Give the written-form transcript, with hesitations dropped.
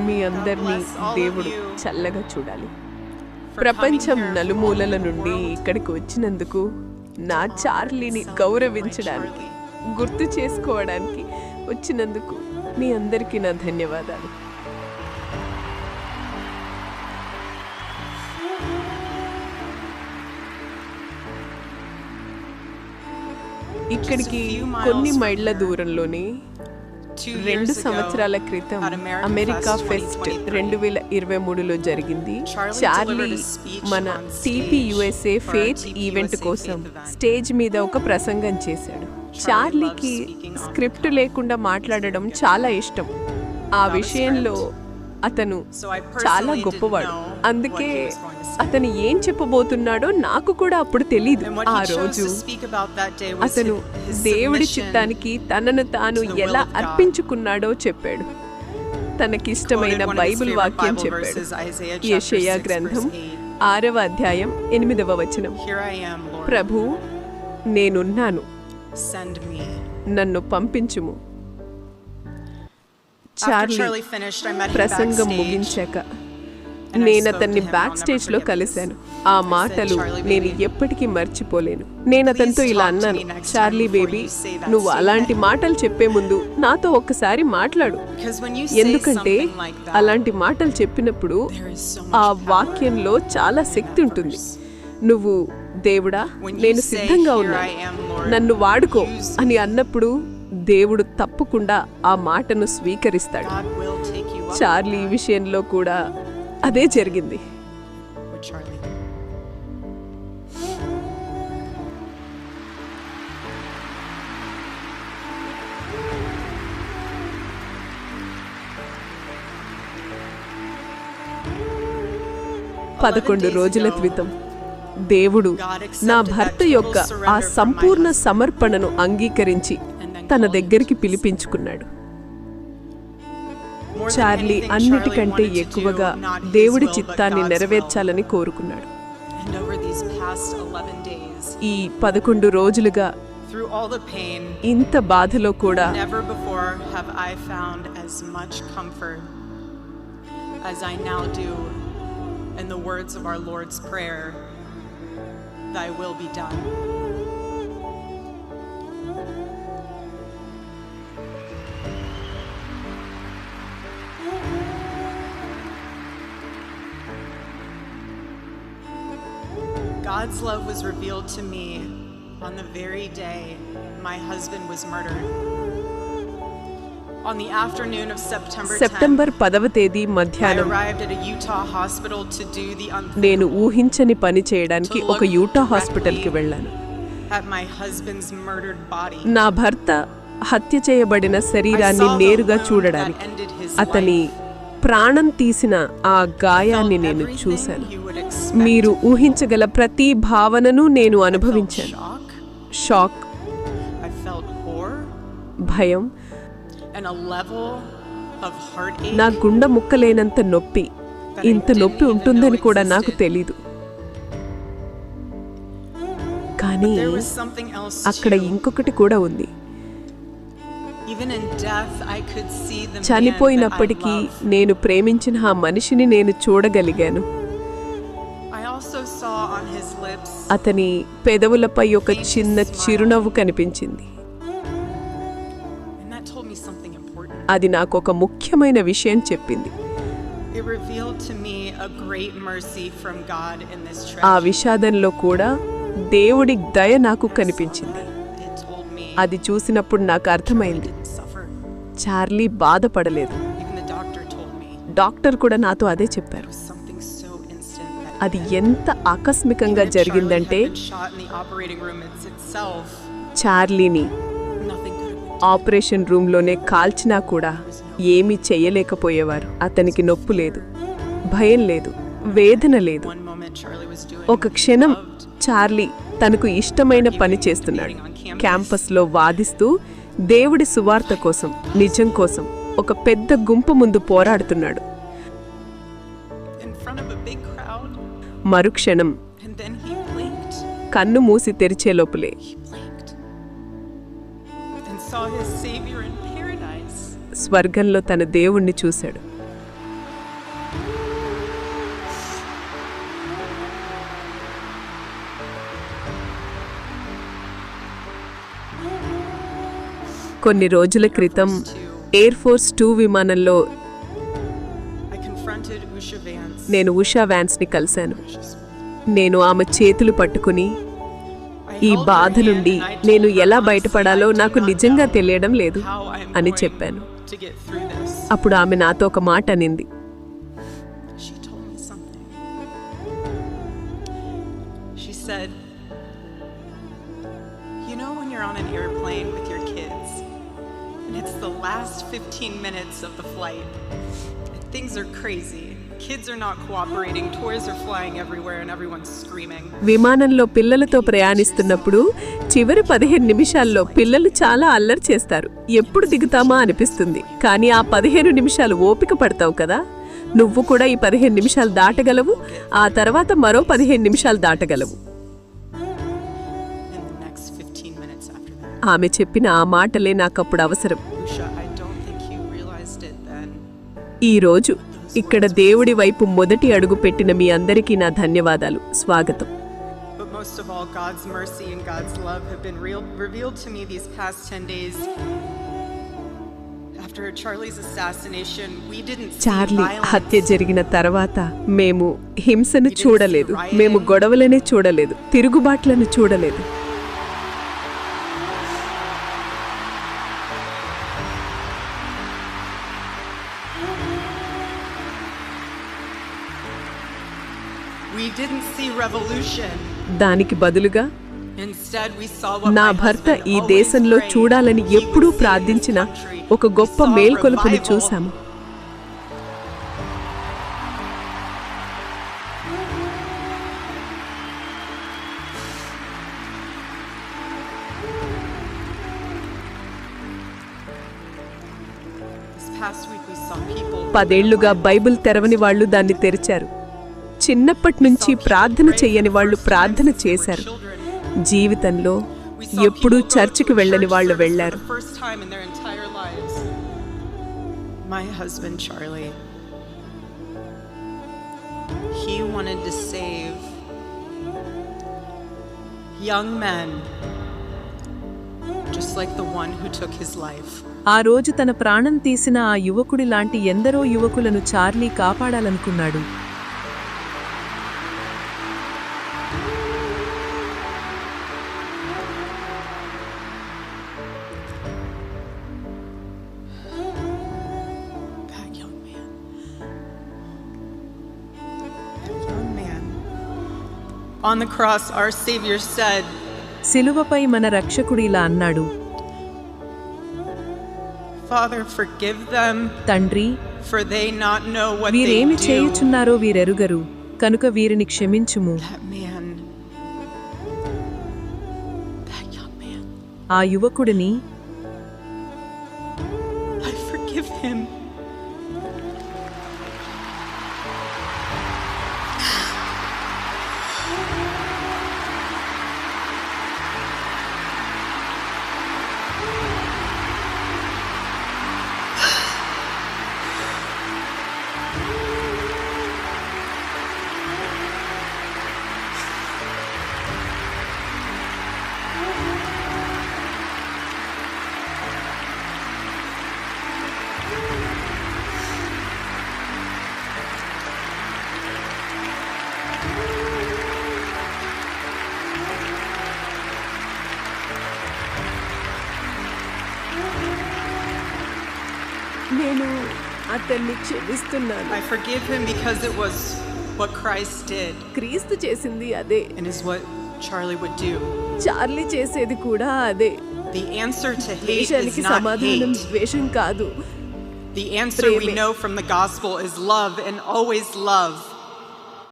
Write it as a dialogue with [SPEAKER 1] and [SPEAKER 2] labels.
[SPEAKER 1] మీ అందరినీ దేవుడు చల్లగా చూడాలి. ప్రపంచం నలుమూలల నుండి ఇక్కడికి వచ్చినందుకు, నా చార్లీని గౌరవించడానికి, గుర్తు చేసుకోవడానికి వచ్చినందుకు మీ అందరికీ నా ధన్యవాదాలు. ఇక్కడికి కొన్ని మైళ్ళ దూరంలోనే 2 సంవత్సరాల క్రితం అమెరికా ఫెస్ట్ 2023లో జరిగింది. చార్లీ మన TPUSA ఫేత్ ఈవెంట్ కోసం స్టేజ్ మీద ఒక ప్రసంగం చేశాడు. చార్లీకి స్క్రిప్ట్ లేకుండా మాట్లాడడం చాలా ఇష్టం. ఆ విషయంలో అతను చాలా గొప్పవాడు. అందుకే అతను ఏం చెప్పబోతున్నాడో నాకు కూడా అప్పుడు తెలీదు. ఆ రోజు అతను దేవుడి చిత్తానికి తనను తాను ఎలా అర్పించుకున్నాడో చెప్పాడు. తనకిష్టమైన బైబిల్ వాక్యం చెప్పాడు. యెషయా గ్రంథం 6వ అధ్యాయం 8వ వచనం, ప్రభు నేనున్నాను, నన్ను పంపించుము. చార్లీ ప్రసంగం ముగించాక నేను అతన్ని బ్యాక్ స్టేజ్లో కలిశాను. ఆ మాటలు నేను ఎప్పటికీ మర్చిపోలేను. నేను అతనితో ఇలా అన్నాను, చార్లీ బేబీ, నువ్వు అలాంటి మాటలు చెప్పే ముందు నాతో ఒక్కసారి మాట్లాడు. ఎందుకంటే అలాంటి మాటలు చెప్పినప్పుడు ఆ వాక్యంలో చాలా శక్తి ఉంటుంది. నువ్వు దేవుడా నేను సిద్ధంగా ఉన్నాను, నన్ను వాడుకో అని అన్నప్పుడు దేవుడు తప్పకుండా ఆ మాటను స్వీకరిస్తాడు. చార్లీ విషయంలో కూడా అదే జరిగింది. పదకొండు రోజుల క్రితం దేవుడు నా భర్త యొక్క ఆ సంపూర్ణ సమర్పణను అంగీకరించి తన దగ్గరికి పిలిపించుకున్నాడు. చార్లీ అన్నిటికంటే ఎక్కువగా దేవుడి చిత్తాన్ని నెరవేర్చాలని కోరుకున్నాడు. ఈ 11 రోజులుగా ఇంత బాధలో కూడా Thy will be done. God's love was revealed to me on the very day my husband was murdered. On the afternoon of September 10వ తేదీ మధ్యాహ్నం నేను ఊహించని పని చేయడానికి ఒక యూటా హాస్పిటల్కి వెళ్ళాను. నా భర్త హత్య చేయబడిన శరీరాన్ని నేరుగా చూడడానికి, అతని ప్రాణం తీసిన ఆ గాయాన్ని నేను చూశాను. మీరు ఊహించగల ప్రతి భావనను నేను అనుభవించాను. షాక్, భయం, నా గుండె ముక్కలేనంత నొప్పి. ఇంత నొప్పి ఉంటుందని కూడా నాకు తెలీదు. కానీ అక్కడ ఇంకొకటి కూడా ఉంది. చనిపోయినప్పటికీ నేను ప్రేమించిన ఆ మనిషిని నేను చూడగలిగాను. అతని పెదవులపై ఒక చిన్న చిరునవ్వు కనిపించింది. అది నాకు ఒక ముఖ్యమైన విషయం చెప్పింది. ఆ విషాదంలో కూడా దేవుడి దయ నాకు కనిపించింది. అది చూసినప్పుడు నాకు అర్థమైంది, చార్లీ బాధపడలేదు. డాక్టర్ కూడా నాతో అదే చెప్పారు. అది ఎంత ఆకస్మికంగా జరిగిందంటే చార్లీని ఆపరేషన్ రూమ్లోనే కాల్చినా కూడా ఏమీ చెయ్యలేకపోయేవారు. అతనికి నొప్పి లేదు, భయం లేదు, వేదన లేదు. ఒక క్షణం చార్లీ తనకు ఇష్టమైన పని చేస్తున్నాడు. క్యాంపస్లో వాదిస్తూ దేవుడి సువార్త కోసం, నిజం కోసం ఒక పెద్ద గుంపు ముందు పోరాడుతున్నాడు. మరుక్షణం కన్ను మూసి తెరిచే లోపలే స్వర్గంలో తన దేవుణ్ణి చూశాడు. కొన్ని రోజుల క్రితం ఎయిర్ ఫోర్స్ 2 విమానంలో నేను ఉషా వ్యాన్స్ని కలిశాను. నేను ఆమె చేతులు పట్టుకుని ఈ బాధ నుండి నేను ఎలా బయటపడాలో నాకు నిజంగా తెలియడం లేదు అని చెప్పాను. అప్పుడు ఆమె నాతో ఒక మాట అనింది.
[SPEAKER 2] You know when you're on an airplane with your kids and it's the last 15 minutes of the flight and things are crazy. Kids are not cooperating, toys are flying everywhere and everyone's screaming.
[SPEAKER 1] విమానంలో పిల్లలతో ప్రయాణిస్తున్నప్పుడు చివరి 15 నిమిషాల్లో పిల్లలు చాలా అల్లరి చేస్తారు. ఎప్పుడు దిగుతామా అనిపిస్తుంది. కానీ ఆ 15 నిమిషాలు ఓపిక పడతావు కదా. నువ్వు కూడా ఈ 15 నిమిషాలు దాటగలవు. ఆ తర్వాత మరో 15 నిమిషాలు దాటగలవు. ఆమె చెప్పిన ఆ మాటలే నాకప్పుడు అవసరం. ఈరోజు ఇక్కడ దేవుడి వైపు మొదటి అడుగు పెట్టిన మీ అందరికీ నా ధన్యవాదాలు. స్వాగతం. చార్లీ హత్య జరిగిన తర్వాత మేము హింసను చూడలేదు, మేము గొడవలనే చూడలేదు, తిరుగుబాట్లను చూడలేదు. దానికి బదులుగా నా భర్త ఈ దేశంలో చూడాలని ఎప్పుడూ ప్రార్థించిన ఒక గొప్ప మేల్కొలుపుని చూశాము. పదేళ్లుగా బైబిల్ తెరవని వాళ్ళు దాన్ని తెరిచారు. చిన్నప్పటి నుంచి ప్రార్థన చెయ్యని వాళ్ళు ప్రార్థన చేశారు. జీవితంలో ఎప్పుడూ చర్చికి వెళ్ళని వాళ్ళు వెళ్ళారు.
[SPEAKER 2] My husband Charlie, he wanted to save young men just like the one who took his life.
[SPEAKER 3] ఆ రోజు తన ప్రాణం తీసిన ఆ యువకుడి లాంటి ఎందరో యువకులను Charlie కాపాడాలనుకున్నాడు.
[SPEAKER 2] On the cross, our Savior said,
[SPEAKER 3] సిలువపై మన రక్షకుడు ఇలా అన్నాడు,
[SPEAKER 2] Father, forgive them,
[SPEAKER 3] తండ్రి,
[SPEAKER 2] for they not know what they
[SPEAKER 3] వీరేమి
[SPEAKER 2] do.
[SPEAKER 3] చేయుచున్నారో వీరెరుగరు, కనుక వీరిని క్షమించుము.
[SPEAKER 2] That young man,
[SPEAKER 3] ఆ యువకుడిని
[SPEAKER 2] I forgive him.
[SPEAKER 1] నేను అతన్ని క్షమిస్తున్నాను.
[SPEAKER 2] I forgive him because it was what Christ did.
[SPEAKER 1] క్రీస్తు చేసింది అదే.
[SPEAKER 2] And is what Charlie would do.
[SPEAKER 1] Charlie చేసేది కూడా అదే.
[SPEAKER 2] The answer to hate is
[SPEAKER 1] ద్వేషానికి
[SPEAKER 2] not
[SPEAKER 1] సమాధానం
[SPEAKER 2] hate.
[SPEAKER 1] ద్వేషం కాదు.
[SPEAKER 2] The answer we know from the gospel is love and always love.